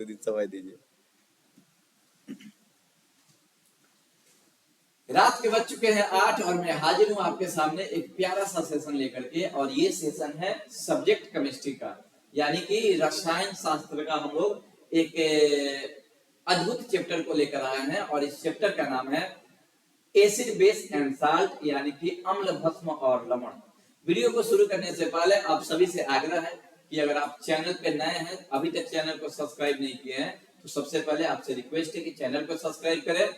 समय दीजिए। रात के बज चुके हैं 8 और मैं हाजिर हूं आपके सामने एक प्यारा सा सेशन लेकर के। और ये सेशन है सब्जेक्ट केमिस्ट्री का, यानी कि रसायन शास्त्र का। हम लोग एक अद्भुत चैप्टर को लेकर आए हैं और इस चैप्टर का नाम है एसिड बेस एंड साल्ट, यानी कि अम्ल भस्म और लवण। वीडियो को शुरू करने से पहले आप सभी से आग्रह है कि अगर आप चैनल पे नए हैं, अभी तक चैनल को सब्सक्राइब नहीं किए हैं, तो सबसे पहले आपसे रिक्वेस्ट है कि चैनल को सब्सक्राइब करें।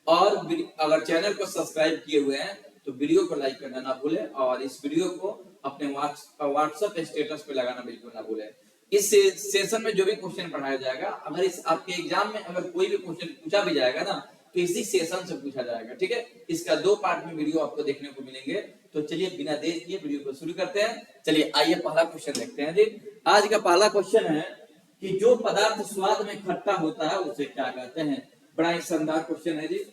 और अगर चैनल को सब्सक्राइब किए हुए हैं तो वीडियो को लाइक करना ना भूलें और इस वीडियो को अपने व्हाट्सएप स्टेटस पे लगाना बिल्कुल ना भूलें। इस सेशन में जो भी क्वेश्चन पढ़ाया जाएगा, अगर इस आपके एग्जाम में अगर कोई भी क्वेश्चन पूछा भी जाएगा ना, तो इसी सेशन से पूछा जाएगा। ठीक है, इसका 2 पार्ट में वीडियो आपको देखने को मिलेंगे। तो चलिए बिना देर किए वीडियो को शुरू करते हैं। चलिए आइए पहला क्वेश्चन देखते हैं जी। आज का पहला क्वेश्चन है कि जो पदार्थ स्वाद में खट्टा होता है उसे क्या कहते हैं। बड़ा ही शानदार क्वेश्चन है जी।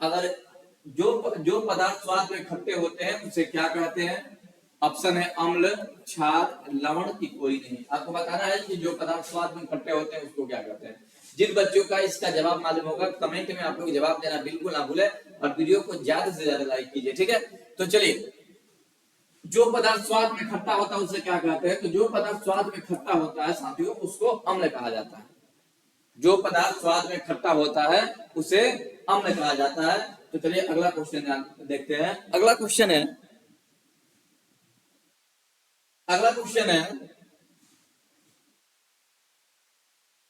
अगर जो पदार्थ स्वाद में खट्टे होते हैं उसे क्या कहते हैं? ऑप्शन है अम्ल, क्षार, लवण की कोई नहीं। आपको बताना है कि जो पदार्थ स्वाद में खट्टे होते हैं उसको क्या कहते हैं। जिन बच्चों का इसका जवाब मालूम होगा कमेंट में आप लोग जवाब देना बिल्कुल ना भूले और वीडियो को ज्यादा से ज्यादा लाइक कीजिए। ठीक है, तो चलिए, जो पदार्थ स्वाद में खट्टा होता है उसे क्या कहते हैं? तो जो पदार्थ स्वाद में खट्टा होता है साथियों, उसको अम्ल कहा जाता है। जो पदार्थ स्वाद में खट्टा होता है उसे अम्ल कहा जाता है। तो चलिए अगला क्वेश्चन देखते हैं। अगला क्वेश्चन है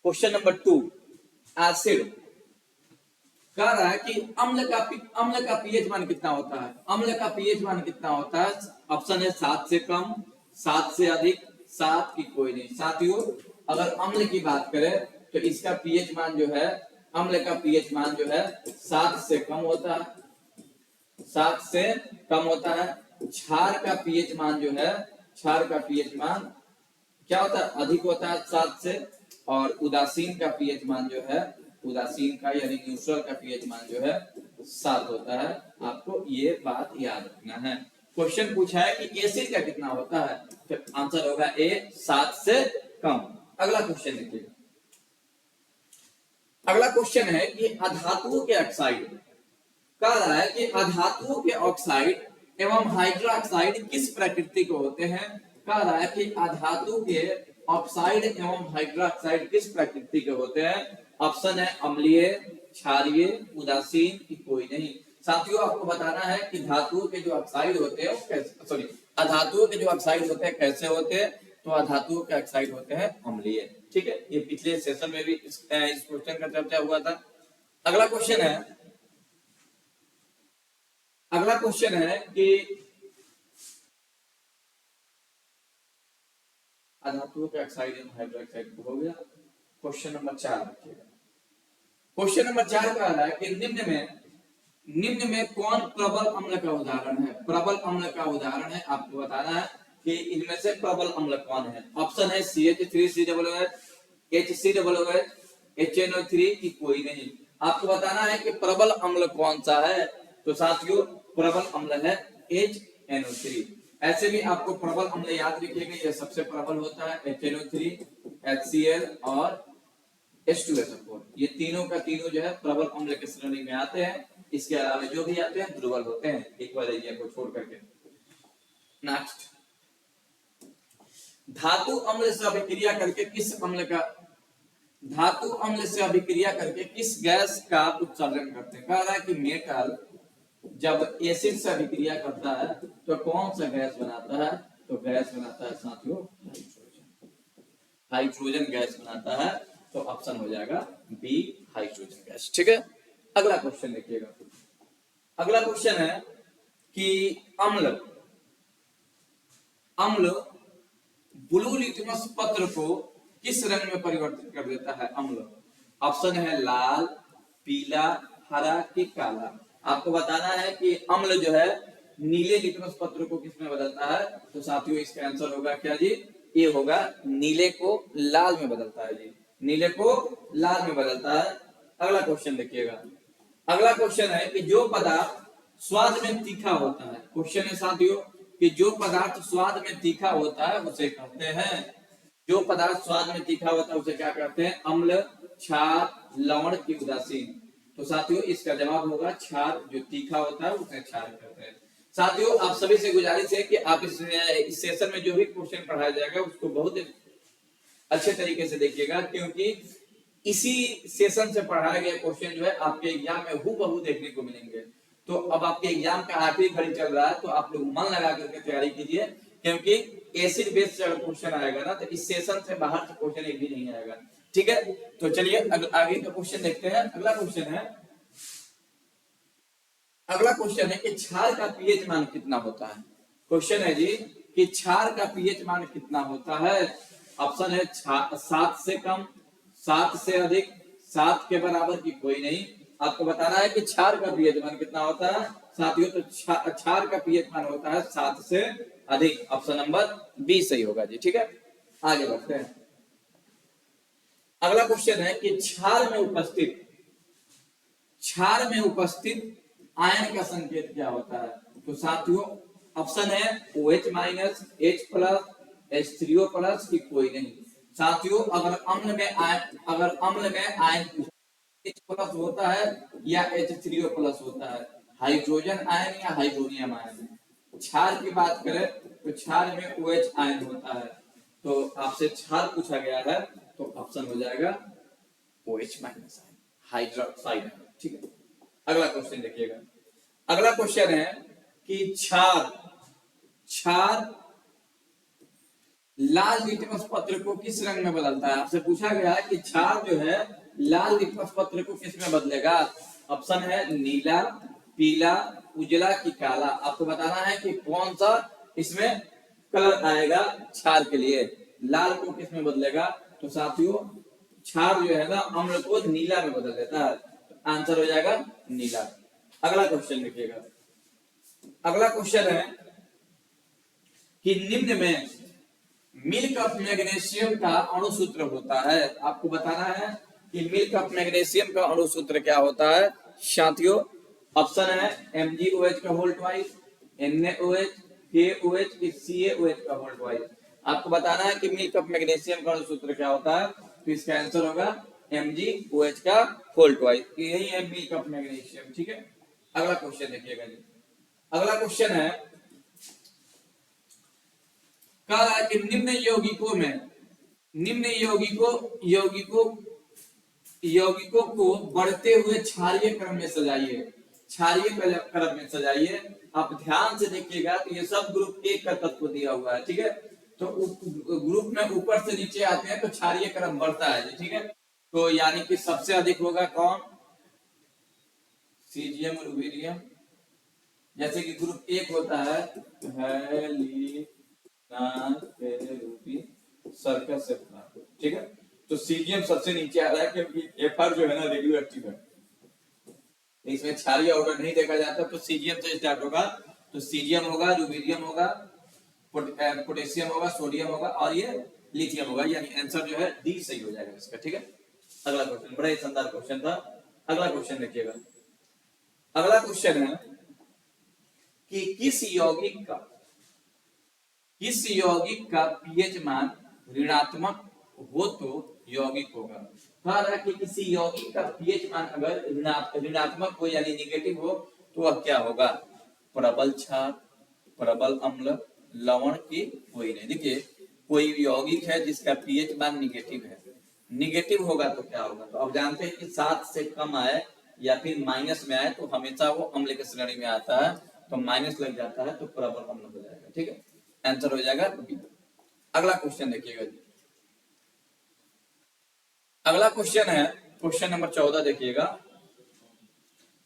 क्वेश्चन नंबर 2, एसिड। कह रहा है कि अम्ल का पीएच मान कितना होता है? अम्ल का पीएच मान कितना होता है? ऑप्शन है 7 से कम, 7 से अधिक, 7 की कोई नहीं। साथियों, अगर अम्ल की बात करें तो इसका पीएच मान जो है, अम्ल का पीएच मान जो है 7 से कम होता है, 7 से कम होता है। क्षार का पीएच मान जो है, क्षार का पीएच मान क्या होता है? अधिक होता है 7 से। और उदासीन का पीएच मान जो है, उदासीन का यानी न्यूट्रल का पीएच मान जो है 7 होता है। आपको ये बात याद रखना है। क्वेश्चन पूछा है कि एसिड का कितना होता है, तो आंसर होगा ए, 7 से कम। अगला क्वेश्चन देखिए। अगला क्वेश्चन है कि अधातुओं के ऑक्साइड। कह रहा है कि अधातुओं के ऑक्साइड एवं हाइड्रोक्साइड किस प्रकृति के होते हैं। कह रहा है कि अधातु के ऑक्साइड एवं हाइड्रोक्साइड किस प्रकृति के होते हैं। ऑप्शन है अम्लीय, क्षारीय, उदासीन की कोई नहीं। साथियों, आपको बताना है कि धातुओं के जो ऑक्साइड होते हैं कैसे, अधातुओं के जो ऑक्साइड होते हैं कैसे होते हैं। तो अधातुओं के ऑक्साइड होते हैं अम्लीय। ठीक है, ये पिछले सेशन में भी इस क्वेश्चन का चर्चा हुआ था। अगला क्वेश्चन है कि अधातुओं के ऑक्साइड एवं हाइड्रोक्साइड हो गया। क्वेश्चन नंबर 4 रखिएगा। क्वेश्चन नंबर 4 का है कि निम्न में कौन प्रबल अम्ल का उदाहरण है। प्रबल अम्ल का उदाहरण है, आपको बताना है कि इनमें से प्रबल अम्ल कौन है। ऑप्शन है CH3COOH, HCOOH, HNO3 की कोई नहीं। आपको बताना है कि प्रबल अम्ल कौन सा है। तो साथियों, प्रबल अम्ल है HNO3। ऐसे भी आपको प्रबल अम्ल याद रखिएगा, यह सबसे प्रबल होता है HNO3, HCl और H2SO4। ये तीनों का तीनों जो है प्रबल अम्ल के श्रेणी में आते हैं। इसके अलावा जो भी आते हैं दुर्बल होते हैं, एक बार एरिया को छोड़ करके। नेक्स्ट, धातु अम्ल से अभिक्रिया करके किस गैस का उत्सर्जन करते हैं। कह रहा है कि मेटल जब एसिड से अभिक्रिया करता है तो कौन सा गैस बनाता है। तो गैस बनाता है साथियों हाइड्रोजन गैस बनाता है। तो ऑप्शन हो जाएगा बी, हाइड्रोजन गैस। ठीक है, अगला क्वेश्चन देखिएगा। अगला क्वेश्चन है कि अम्ल ब्लू लिटमस पत्र को किस रंग में परिवर्तित कर देता है। अम्ल, ऑप्शन है लाल, पीला, हरा कि काला। आपको बताना है कि अम्ल जो है नीले लिटमस पत्र को किस में बदलता है। तो साथियों, इसका आंसर होगा क्या जी? ये होगा नीले को लाल में बदलता है जी, नीले को लाल में बदलता है। अगला क्वेश्चन देखिएगा। अगला क्वेश्चन है कि जो पदार्थ स्वाद में तीखा होता है। क्वेश्चन है साथियों कि जो पदार्थ स्वाद में तीखा होता है उसे कहते हैं जो पदार्थ स्वाद में तीखा होता है उसे क्या कहते हैं? अम्ल, क्षार, लवण की उदासीन। तो साथियों इसका जवाब होगा क्षार। जो तीखा होता है उसे क्षार कहते हैं। साथियों आप सभी से गुजारिश है कि आप इस सेशन में जो भी क्वेश्चन पढ़ाया जाएगा उसको बहुत अच्छे तरीके से देखिएगा, क्योंकि इसी सेशन से पढ़ाया गया क्वेश्चन जो है आपके एग्जाम में हूबहू देखने को मिलेंगे। तो अब आपके एग्जाम का आखिरी घड़ी चल रहा है, तो आप लोग मन लगा करके तैयारी कीजिए, क्योंकि एसिड बेस से अगर क्वेश्चन आएगा ना तो इस सेशन से बाहर से क्वेश्चन एक भी नहीं आएगा। ठीक है, तो चलिए आगे का क्वेश्चन देखते हैं। अगला क्वेश्चन है कि क्षार का पीएच मान कितना होता है। क्वेश्चन है जी कि क्षार का पीएच मान कितना होता है। ऑप्शन है 7 से कम, 7 से अधिक, 7 के बराबर की कोई नहीं। आपको बताना है कि क्षार का पीएच मान कितना होता है। साथियों तो क्षार का पीएच मान होता है 7 से अधिक। ऑप्शन नंबर बी सही होगा जी। ठीक है, आगे बढ़ते हैं। अगला क्वेश्चन है कि क्षार में उपस्थित आयन का संकेत क्या होता है। तो साथियों ऑप्शन है OH minus, H plus, H3O plus की कोई नहीं। साथियों अगर अम्ल में आयन H प्लस होता है या H3O प्लस होता है, हाइड्रोजन आयन या हाइड्रोनियम आयन। क्षार की बात करें तो क्षार में OH आयन होता है। तो आपसे क्षार पूछा गया है तो ऑप्शन हो जाएगा OH माइनस आयन, हाइड्रोक्साइड। ठीक है, अगला क्वेश्चन देखिएगा। अगला क्वेश्चन है कि क्षार लाल लिटमस पत्र को किस रंग में बदलता है। आपसे पूछा गया है कि क्षार जो है लाल लिटमस पत्र को किस में बदलेगा। ऑप्शन है नीला, पीला, उजला की काला। आपको बताना है कि कौन सा इसमें कलर आएगा क्षार के लिए। लाल को किस में बदलेगा। तो साथियों क्षार जो है ना अम्ल को नीला में बदल देता है। आंसर हो जाएगा नीला। अगला क्वेश्चन देखिएगा। अगला क्वेश्चन है कि निम्न में मिल्क ऑफ मैग्नीशियम का अणुसूत्र होता है। आपको बताना है कि मिल्क ऑफ मैग्नीशियम का अणुसूत्र क्या होता है। साथियों ऑप्शन है MgOH का whole twice, NaOH, KOH, CaOH का होल ट्वाइस। आपको बताना है कि मिल्क ऑफ मैग्नीशियम का अणुसूत्र क्या होता है। तो इसका आंसर होगा MgOH का होल ट्वाइस। यही है मिल्क ऑफ मैग्नीशियम। ठीक है, अगला क्वेश्चन देखिएगा जी। अगला क्वेश्चन है कह रहा है कि निम्न यौगिकों को बढ़ते हुए क्षारीय क्रम में सजाइए। क्षारीय क्रम में सजाइए। आप ध्यान से देखिएगा तो ये सब ग्रुप एक का तत्व दिया हुआ है। ठीक है, तो ग्रुप में ऊपर से नीचे आते हैं तो क्षारीय क्रम बढ़ता है। ठीक है, तो यानी कि सबसे अधिक होगा कौन, सीजियम, रुबिडियम। जैसे कि ग्रुप एक होता है सर्कस। ठीक है, तो सीजियम सबसे नीचे आ रहा है क्योंकि एफआर जो है ना रेडियो एक्टिव है, इसमें क्षारीय ऑर्डर नहीं देखा जाता। तो सीजियम से स्टार्ट होगा, तो सीजियम होगा, रुबिडियम होगा, पोटेशियम होगा, सोडियम होगा और ये लिथियम होगा। यानी आंसर जो है डी सही हो जाएगा इसका। ठीक है, अगला क्वेश्चन बड़ा ही शानदार क्वेश्चन था। अगला क्वेश्चन देखिएगा। अगला क्वेश्चन है कि किस यौगिक का पीएच मान ऋणात्मक हो तो यौगिक होगा। कह रहा है कि किसी यौगिक का पीएच मान अगर ऋणात्मक हो यानी निगेटिव हो तो वह क्या होगा। प्रबल क्षार, प्रबल अम्ल, लवण की कोई नहीं। देखिए कोई यौगिक है जिसका पीएच मान निगेटिव है, निगेटिव होगा तो क्या होगा। तो अब जानते हैं कि 7 से कम आए या फिर माइनस में आए तो हमेशा वो अम्ल की श्रेणी में आता है, तो माइनस लग जाता है तो प्रबल अम्ल हो जाएगा। ठीक है, आंसर हो जाएगा बी। अगला क्वेश्चन देखिएगा जी। अगला क्वेश्चन है क्वेश्चन नंबर 14 देखिएगा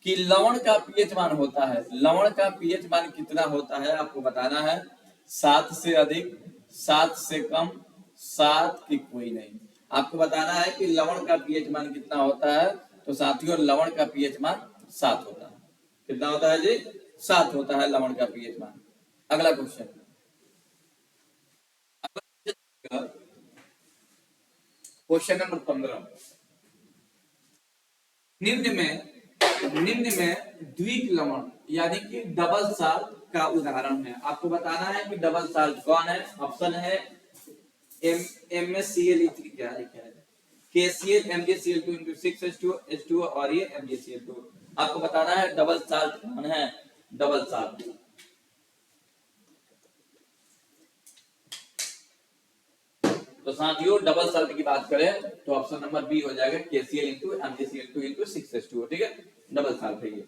कि लवण का पीएच मान होता है। लवण का पीएच मान कितना होता है आपको बताना है। 7 से अधिक, 7 से कम, 7 की कोई नहीं। आपको बताना है कि लवण का पीएच मान कितना होता है। तो साथियों लवण का पीएच मान 7 होता है। कितना होता है जी, 7 होता है लवण का पीएच मान। अगला क्वेश्चन क्वेश्चन नंबर 15। निम्न में द्विक लवण यानी कि डबल साल्ट का उदाहरण है। आपको बताना है कि डबल साल्ट कौन है। ऑप्शन है MnCl3 क्या लिखा है, KCl MgCl2 into 6H2 और ये MgCl2। आपको बताना है डबल साल्ट कौन है, डबल साल्ट। तो साथियों डबल साल्ट की बात करें तो ऑप्शन नंबर बी हो जाएगा, KCl into MgCl2 into 6H2, ठीक है, डबल साल्ट है ये।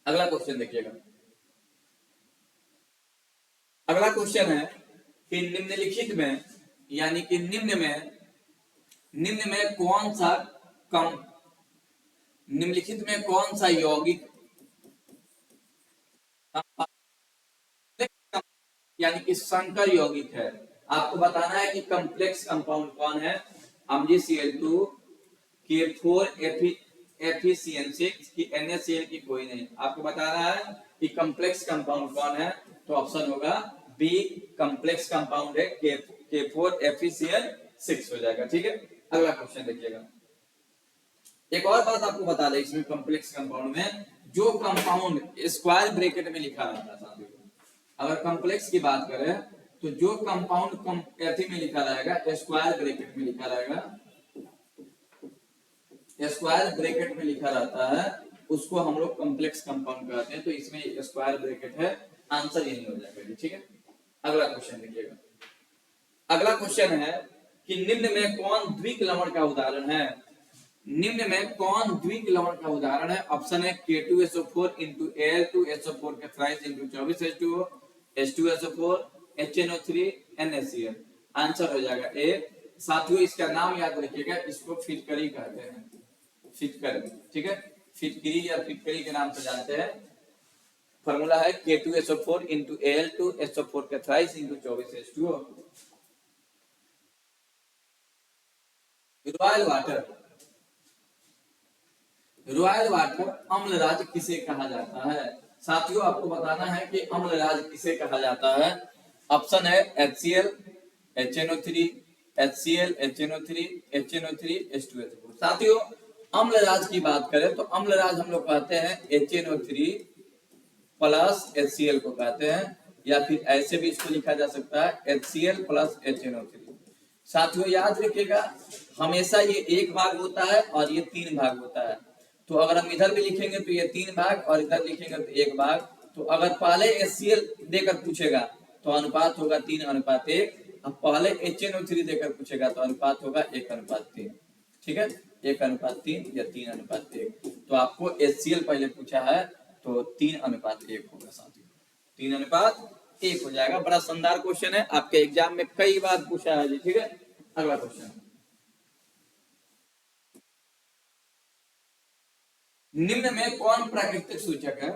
अगला क्वेश्चन देखिएगा, अगला क्वेश्चन है कि निम्नलिखित में, यानी कि निम्न में कौन सा कम निम्नलिखित में कौन सा यौगिक यानी कि संकर यौगिक है। आपको बताना है कि कॉम्प्लेक्स कंपाउंड कौन है, MgCl2, K4 FeCN6 की NaCl की कोई नहीं। आपको बताना है कि कॉम्प्लेक्स कंपाउंड कौन है, तो ऑप्शन होगा बी, कॉम्प्लेक्स कंपाउंड है K4 FeCN6 हो जाएगा, ठीक है। अगला क्वेश्चन देखिएगा, एक और बात आपको बता दें, इसमें कॉम्प्लेक्स कंपाउंड में जो कंपाउंड स्क्वायर ब्रैकेट में लिखा रहता है साथियों, अगर कॉम्प्लेक्स की बात करें तो जो कंपाउंड एथी में लिखा रहेगा, स्क्वायर ब्रैकेट में लिखा रहेगा, स्क्वायर ब्रैकेट में लिखा रहता है, उसको हम लोग कॉम्प्लेक्स कंपाउंड कहते हैं। तो इसमें स्क्वायर ब्रैकेट है, आंसर यही हो जाएगा, ठीक है। अगला क्वेश्चन देखिएगा, अगला क्वेश्चन है कि निम्न में कौन द्विक लवण का उदाहरण है, निम्न में कौन द्विक लवण का उदाहरण है। ऑप्शन है K2SO4 into Al2SO4 के thrice into 24H2O, H2SO4, HNO3, NaCl। Answer हो जाएगा ए। साथियों इसका नाम याद रखिएगा, इसको फिटकरी कहते हैं, फिटकरी, ठीक है, फिटकरी या फिटकरी के नाम से जानते हैं। फॉर्मूला है K2SO4 into Al2SO4 के thrice into 24H2O। Royal water, royal water Amalraj किसे कहा जाता है। साथियों आपको बताना है कि अम्लराज किसे कहा जाता है। ऑप्शन है HCl, HNO3, HCl, HNO3, HNO3, H2SO4। साथियों अम्लराज की बात करें तो अम्लराज हम लोग कहते हैं HNO3 प्लस HCl को कहते हैं, या फिर ऐसे भी इसको लिखा जा सकता है HCl प्लस HNO3। साथियों याद रखिएगा, हमेशा ये एक भाग होता है और ये तीन भाग होता है। तो अगर हम इधर भी लिखेंगे तो ये तीन भाग और इधर लिखेंगे तो एक भाग। तो अगर पहले HCl देकर पूछेगा तो अनुपात होगा 3:1। अब पहले HNO3 देकर पूछेगा तो अनुपात होगा 1:3, ठीक है, 1:3 या 3:1। तो आपको HCl पहले पूछा है तो 3:1 होगा साथियों, 3:1 हो जाएगा। बड़ा शानदार क्वेश्चन है, आपके एग्जाम में कई बार पूछा है जी, ठीक है। अगला क्वेश्चन, निम्न में कौन प्राकृतिक सूचक है,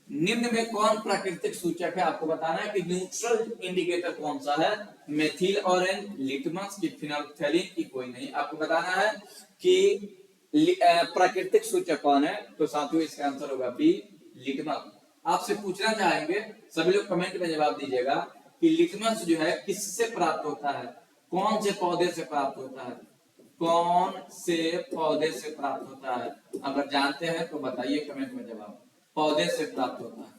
निम्न में कौन प्राकृतिक सूचक है। आपको बताना है कि न्यूट्रल इंडिकेटर कौन सा है, मेथिल ऑरेंज, लिटमस की फिनोल्फथालीन की कोई नहीं। आपको बताना है कि प्राकृतिक सूचक कौन है, तो साथियों इसका आंसर होगा बी, लिटमस। आपसे पूछना चाहेंगे, सभी लोग कमेंट में जवाब दीजिएगा कि लिटमस जो है किससे प्राप्त होता है, कौन से पौधे से प्राप्त होता है, कौन से पौधे से प्राप्त होता है। अगर जानते हैं तो बताइए कमेंट में जवाब, पौधे से प्राप्त होता है।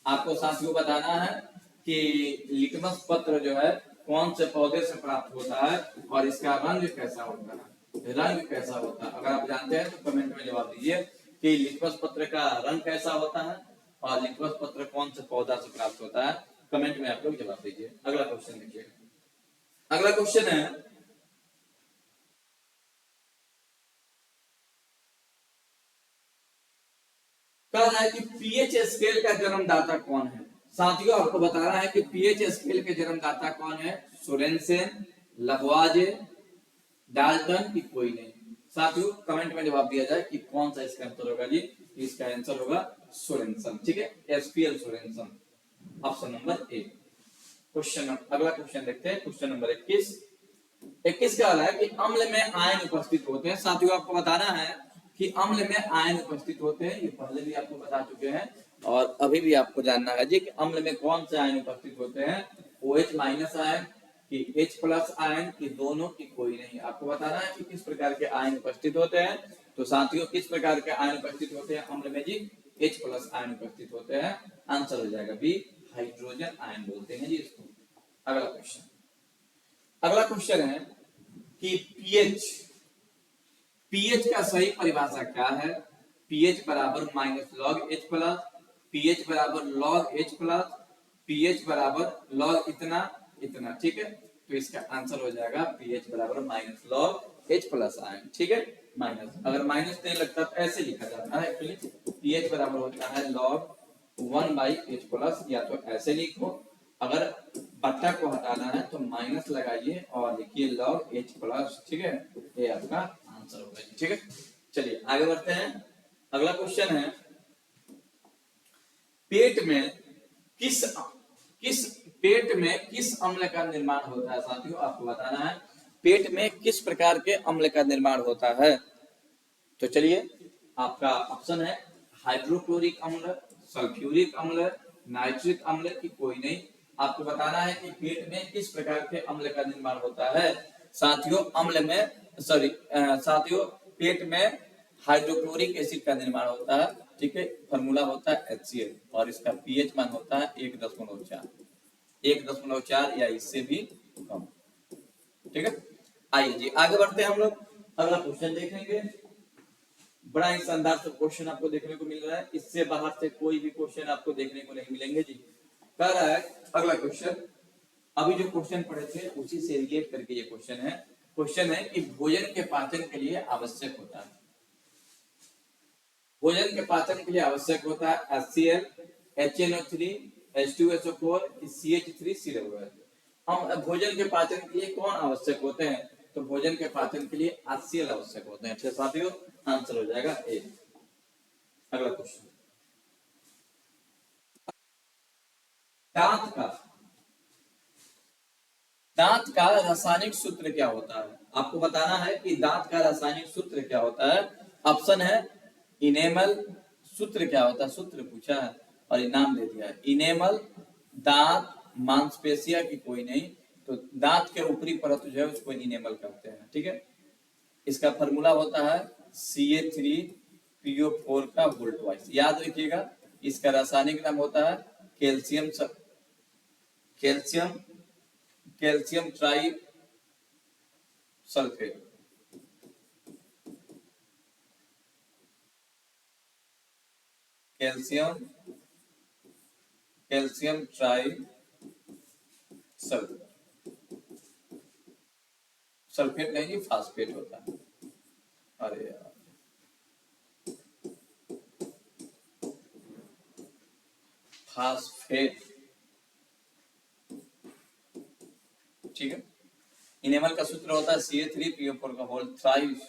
आपको साथियों बताना है कि लिटमस पत्र जो है कौन से पौधे से प्राप्त होता है और इसका रंग कैसा होता है, रंग कैसा होता है। अगर आप जानते हैं तो कमेंट में जवाब दीजिए कि लिटमस पत्र का रंग कैसा होता है और लिटमस पत्र कौन से पौधा से प्राप्त होता है। कमेंट में आप लोग जवाब दीजिए। अगला क्वेश्चन देखिए, अगला क्वेश्चन है कह रहा है कि पीएच स्केल का जन्मदाता कौन है। साथियों आपको बताना है कि पीएच स्केल के जन्मदाता कौन है, सोरेनसेन, लवॉजे, डाल्टन की कोई नहीं। साथियों कमेंट में जवाब दिया जाए कि कौन सा इसका आंसर होगा जी। इसका आंसर होगा सोरेनसन, ठीक है, SPL Sorensen, option number A. Question अगला क्वेश्चन देखते हैं, क्वेश्चन नंबर 21 का है कि अम्ल में आयन उपस्थित होते हैं। साथियों आपको बताना है कि अम्ल में आयन उपस्थित होते हैं, ये पहले भी आपको बता चुके हैं और अभी भी आपको जानना है जी कि अम्ल में कौन से आयन उपस्थित होते हैं, OH माइनस आयन कि H प्लस आयन की दोनों की कोई नहीं। आपको बताना है कि किस प्रकार के आयन उपस्थित होते हैं। तो साथियों किस प्रकार के आयन उपस्थित होते हैं अम्ल में जी, H प्लस आयन उपस्थित होते हैं। आंसर हो जाएगा बी, हाइड्रोजन आयन बोलते हैं जी इसको। अगला क्वेश्चन, अगला क्वेश्चन है कि पीएच, पीएच का सही परिभाषा क्या है? पीएच बराबर minus log H plus, pH बराबर लॉग एच प्लस, पीएच बराबर लॉग इतना इतना, ठीक है। तो इसका आंसर हो जाएगा पीएच बराबर minus log H plus ion, ठीक है। माइनस, अगर माइनस नहीं लगता तो ऐसे लिखा जाता है एक्चुअली, पीएच बराबर होता है लॉग 1/h प्लस, या तो ऐसे लिखो, अगर बट्टा को हटाना है तो माइनस लगाइए और लिखिए लॉग एच प्लस, ठीक है। ये आपका आंसर होगा, ठीक है। चलिए आगे बढ़ते हैं। अगला क्वेश्चन है, पेट में किस किस पेट में किस अम्ल का निर्माण होता है? साथियों आपको बताना है पेट में किस प्रकार के अम्ल का निर्माण होता है। तो चलिए आपका ऑप्शन है हाइड्रोक्लोरिक अम्ल, सल्फ्यूरिक अम्ल, नाइट्रिक अम्ल की कोई नहीं। आपको बताना है कि पेट में किस प्रकार के अम्ल का निर्माण होता है। साथियों अम्ल में साथियों पेट में हाइड्रोक्लोरिक एसिड का निर्माण होता है, ठीक है। फॉर्मूला होता है HCl और इसका पीएच मान होता है 1.4, 1.4 या इससे भी कम, ठीक है। आइए जी आगे बढ़ते हैं हम लोग, अगला क्वेश्चन देखेंगे। बड़ा ही शानदार सा क्वेश्चन आपको देखने को मिल रहा है, इससे बाहर से कोई भी क्वेश्चन आपको देखने को नहीं मिलेंगे जी। कह रहा है अगला क्वेश्चन, अभी जो क्वेश्चन पढ़े थे उसी से रिलेट करके ये क्वेश्चन है। क्वेश्चन है कि भोजन के पाचन के लिए आवश्यक होता है, भोजन के पाचन के लिए आवश्यक होता है HCl, HNO3, H2SO4, CH3COOH। हम भोजन के पाचन के लिए कौन आवश्यक होते हैं? तो भोजन के पाचन के लिए HCl आवश्यक होते हैं। अच्छा साथियों आंसर हो जाएगा ए। अगला क्वेश्चन, दांत का दांत का रासायनिक सूत्र क्या होता है? आपको बताना है कि दांत का रासायनिक सूत्र क्या होता है। ऑप्शन है इनेमल, सूत्र क्या होता है, सूत्र पूछा है और इनाम दे दिया है। इनेमल, दांत, मांसपेशिया की कोई नहीं, तो दांत के ऊपरी परत जो है उसको इनेमल कहते हैं, ठीक है। इसका फॉर्मूला होता है Ca3PO4 का वोल्ट वाइज, याद रखिएगा। इसका रासायनिक नाम होता है calcium calcium calcium try sulphate, calcium calcium try sulphate, sulphate नहीं जी फास्फेट होता है। अरे यार फास्फेट, ठीक है। इनेमल का सूत्र होता है Ca3PO4 का होल थ्राइस,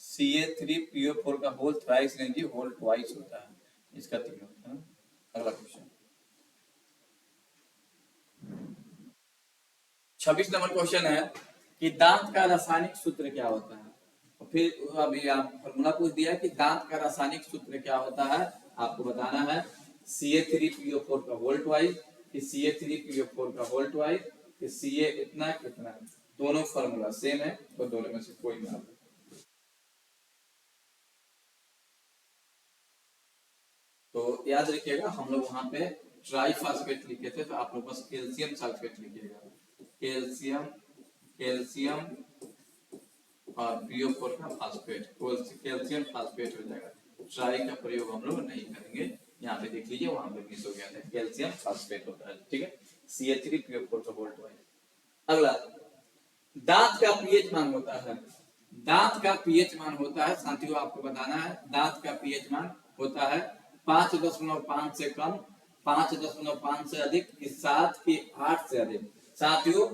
Ca3PO4 का होल थ्राइस नहीं जी होल ट्वाइस होता है, इसका 3 होता है। अगला क्वेश्चन 26 नंबर क्वेश्चन है कि दांत का रासायनिक सूत्र क्या होता है। और फिर अभी आप फॉर्मूला पूछ दिया कि दांत का रासायनिक सूत्र क्या होता है, आपको बताना है Ca3PO4 का होल ट्वाइस, फिर Ca3PO4 का होल ट्वाइस, फिर Ca इतना कितना, दोनों फॉर्मूला सेम है तो दोनों में से कोई ना। तो याद रखिएगा हम लोग वहां पे ट्राइफॉस्फेट लिखे थे, तो आप लोग बस कैल्शियम सल्फेट लिखिएगा, कैल्शियम कैल्शियम और PO4 का फास्फेट, कैल्शियम फास्फेट हो जाएगा। ट्राई का प्रयोग हम लोग नहीं करेंगे, यहाँ पे देख लीजिए वहां पे मिस हो गया था, कैल्शियम फास्फेट होता है, ठीक है। Ca3PO4 का वोल्ट वाइज। अगला दांत का पीएच मान होता है, दांत का पीएच मान होता है साथियों आपको बताना है, दांत का पीएच मान होता है 5.5 से कम, 5.5 से अधिक, 7 की 8 से अधिक। साथियों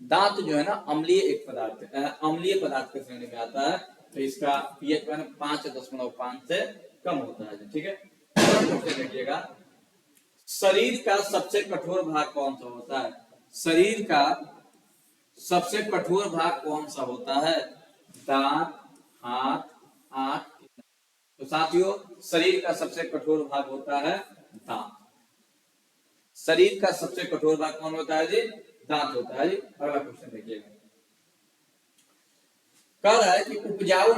दांत जो है ना अम्लीय एक पदार्थ है, अम्लीय पदार्थ के श्रेणी में आता है, तो इसका पीएच मान 5.5 से कम होता है, ठीक है। देखिएगा शरीर का सबसे कठोर भाग कौन सा होता है? शरीर का सबसे कठोर भाग कौन सा होता है? दांत, हाथ, आंख। तो साथियों शरीर का सबसे कठोर भाग होता है दांत। शरीर का सबसे कठोर भाग कौन होता है जी? दांत होता है जी। अगला क्वेश्चन देखिएगा, कह रहा है कि उपजाऊ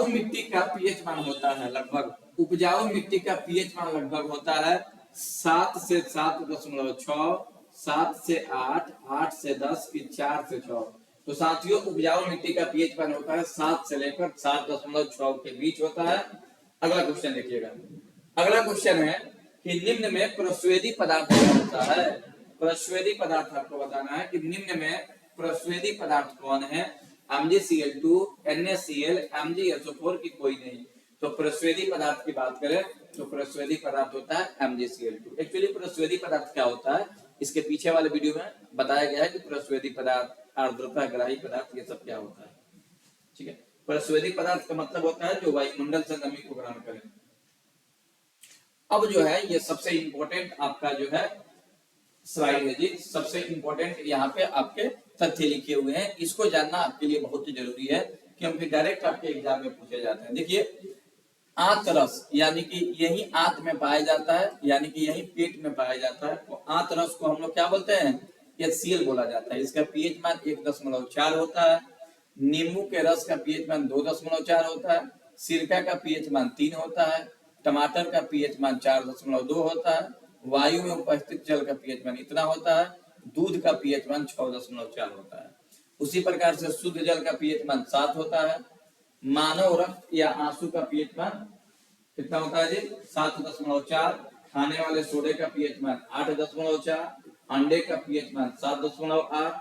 मिट्टी का पीएच मान होता है लगभग, उपजाऊ मिट्टी का पीएच मान लगभग होता है 7 से 7.6, 7 से 8, 8 से 10, फिर 4 से 6। तो साथियों उपजाऊ मिट्टी का पीएच मान होता है 7 से लेकर 7.6 के बीच होता है। अगला क्वेश्चन देखिएगा। अगला क्वेश्चन है कि निम्न में प्रस्वेदी पदार्थ क्या होता है। प्रस्वेदी पदार्थ आपको बताना है कि निम्न में प्रस्वेदी पदार्थ कौन है। MgCl2, NaCl, MgSO4 की कोई नहीं। तो प्रस्वेदी पदार्थ की बात करें तो प्रस्वेदी पदार्थ होता है MgCl2। एक्चुअली प्रस्वेदी पदार्थ क्या होता है इसके पीछे वाले वीडियो में बताया गया है कि प्रस्वेदी पदार्थ, आर्द्रता ग्राही पदार्थ, ये सब क्या होता है। ठीक है, प्रस्वेदी पदार्थ का मतलब होता है जो वायुमंडल से नमी को ग्रहण करे। अब जो है ये सबसे इंपॉर्टेंट आपका जो है स्लाइड है जी, सबसे इंपॉर्टेंट यहाँ पे आपके तथ्य लिखे हुए हैं। इसको जानना आपके लिए बहुत ही जरूरी है क्योंकि डायरेक्ट आपके एग्जाम में पूछे जाते हैं। देखिए आंतरस यानी कि यही आंत में पाया जाता है, यानी कि यही पेट में पाया जाता है। तो आंतरस को हम लोग क्या बोलते हैं, HCl बोला जाता है। इसका पीएच मान 1.4 होता है। नींबू के रस का पीएच मान 2.4 होता है। सिरका का पीएच मान 3 होता है। टमाटर का पीएच मान 4.2 होता है। वायु में उपस्थित जल का पीएच मान इतना होता है। दूध का पीएच मान 6.4 होता है। उसी प्रकार से शुद्ध जल का पीएच मान 7 होता है। मानव रक्त या आंसू का पीएच मान कितना होता है जी, 7.4। खाने वाले सोडे का पीएच मान 8.4। अंडे का पीएच मान 7.8।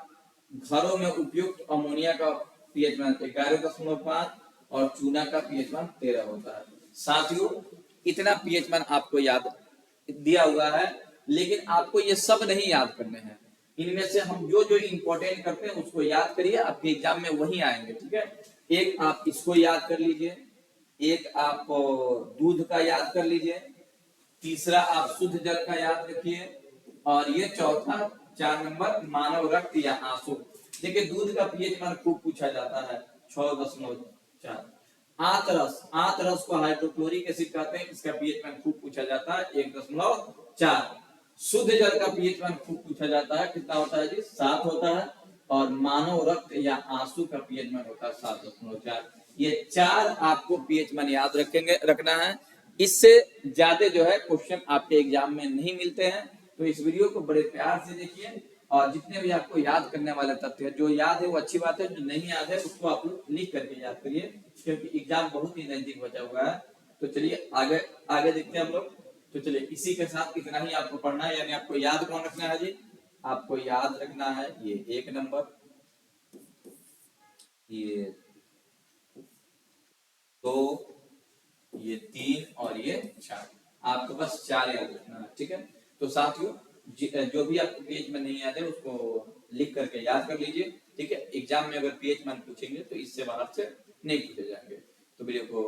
घरों में उपयुक्त अमोनिया का पीएच मान 11.5 और चूना का पीएच मान 13 होता है। साथियों इतना पीएच मान आपको याद दिया हुआ है, लेकिन आपको ये सब नहीं याद करने हैं। इनमें से हम जो जो इंपॉर्टेंट करते हैं उसको याद करिए, आपके एग्जाम में वही आएंगे। ठीक है, एक आप इसको याद कर लीजिए, एक आप दूध का याद कर लीजिए, तीसरा आप शुद्ध जल का याद रखिए, और ये चौथा 4 नंबर मानव रक्त या आंसू। देखिए दूध का पीएच मान खूब पूछा जाता है 6.4। आंतरस, आंतरस को हाइड्रोक्लोरिक एसिड कहते हैं, इसका पीएच मान खूब पूछा जाता है 1.4। शुद्ध जल का पीएच मान खूब पूछा जाता है, कितना होता है जी, 7 होता है। और मानव रक्त या आंसू का पीएच मान होता है 7.4। ये 4 आपको पीएच मान याद रखना है। इससे ज्यादा जो है क्वेश्चन आपके एग्जाम में नहीं मिलते हैं। तो इस वीडियो को बड़े प्यार से देखिए, और जितने भी आपको याद करने वाले तथ्य जो याद है वो अच्छी बात है, जो नहीं याद है उसको आप लोग लिख करके याद करिए, क्योंकि एग्जाम बहुत ही नजदीक बचा हुआ है। तो चलिए आगे आगे देखते हैं हम लोग। तो चलिए इसी के साथ इतना ही आपको पढ़ना है, यानी आपको याद कौन रखना है जी, आपको याद रखना है ये 1 नंबर, ये 2, ये 3 और ये 4। आपको बस 4 याद रखना है। ठीक है, तो साथियों जो भी आपको पेज में नहीं याद है उसको लिख करके याद कर लीजिए। ठीक है, एग्जाम में अगर पेज मान पूछेंगे तो इससे बाहर से नहीं पूछे जाएंगे। तो वीडियो को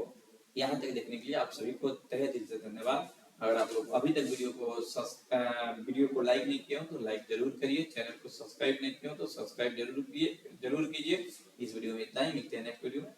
यहाँ तक देखने के लिए आप सभी को तहे दिल से धन्यवाद। अगर आप लोग अभी तक वीडियो को लाइक नहीं किया हो तो लाइक जरूर करिए, चैनल को सब्सक्राइब नहीं किया हो तो सब्सक्राइब जरूर कीजिए। इस वीडियो में इतना ही, मिलते हैं नेक्स्ट वीडियो में।